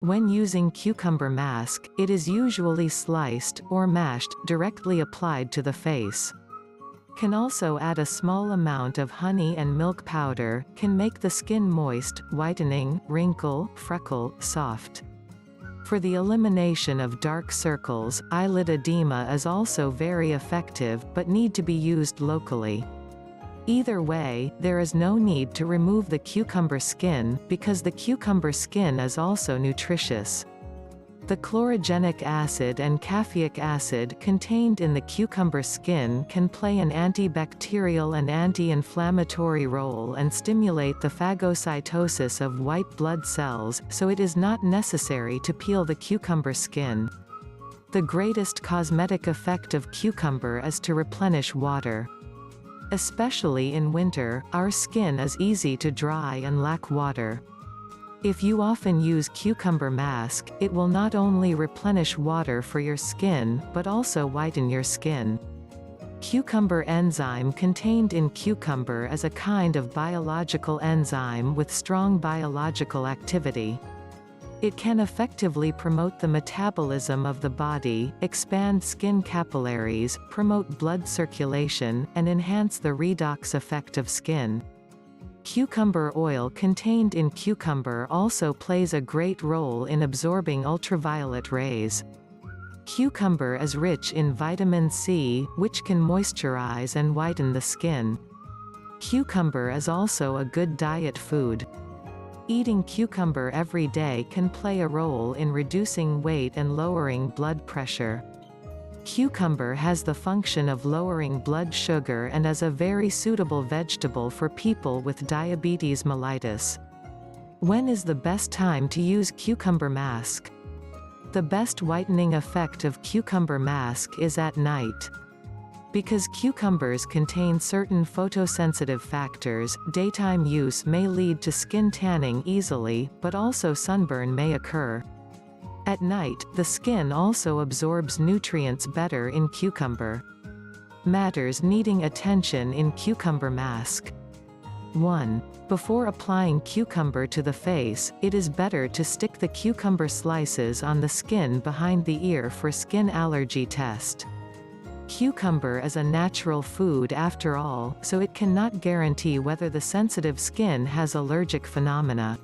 When using cucumber mask, it is usually sliced, or mashed, directly applied to the face. Can also add a small amount of honey and milk powder, can make the skin moist, whitening, wrinkle, freckle, soft. For the elimination of dark circles, eyelid edema is also very effective but need to be used locally. Either way, there is no need to remove the cucumber skin, because the cucumber skin is also nutritious. The chlorogenic acid and caffeic acid contained in the cucumber skin can play an anti-bacterial and anti-inflammatory role and stimulate the phagocytosis of white blood cells, so it is not necessary to peel the cucumber skin. The greatest cosmetic effect of cucumber is to replenish water. Especially in winter, our skin is easy to dry and lack water. If you often use cucumber mask, it will not only replenish water for your skin, but also whiten your skin. Cucumber enzyme contained in cucumber is a kind of biological enzyme with strong biological activity. It can effectively promote the metabolism of the body, expand skin capillaries, promote blood circulation, and enhance the redox effect of skin. Cucumber oil contained in cucumber also plays a great role in absorbing ultraviolet rays. Cucumber is rich in vitamin C, which can moisturize and whiten the skin. Cucumber is also a good diet food. Eating cucumber every day can play a role in reducing weight and lowering blood pressure. Cucumber has the function of lowering blood sugar and is a very suitable vegetable for people with diabetes mellitus. When is the best time to use cucumber mask? The best whitening effect of cucumber mask is at night. Because cucumbers contain certain photosensitive factors, daytime use may lead to skin tanning easily, but also sunburn may occur. At night, the skin also absorbs nutrients better in cucumber. Matters needing attention in cucumber mask. 1. Before applying cucumber to the face, it is better to stick the cucumber slices on the skin behind the ear for skin allergy test. Cucumber is a natural food after all, so it cannot guarantee whether the sensitive skin has allergic phenomena.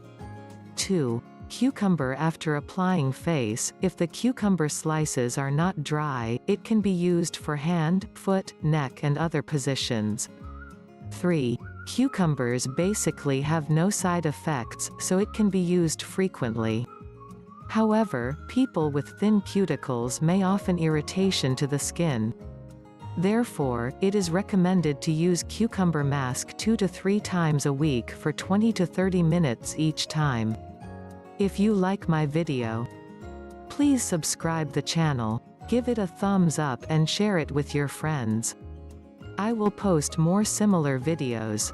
2. Cucumber after applying face, if the cucumber slices are not dry, it can be used for hand, foot, neck and other positions. 3. Cucumbers basically have no side effects, so it can be used frequently. However, people with thin cuticles may often irritation to the skin. Therefore, it is recommended to use cucumber mask 2 to 3 times a week for 20 to 30 minutes each time. If you like my video, please subscribe the channel, give it a thumbs up and share it with your friends. I will post more similar videos.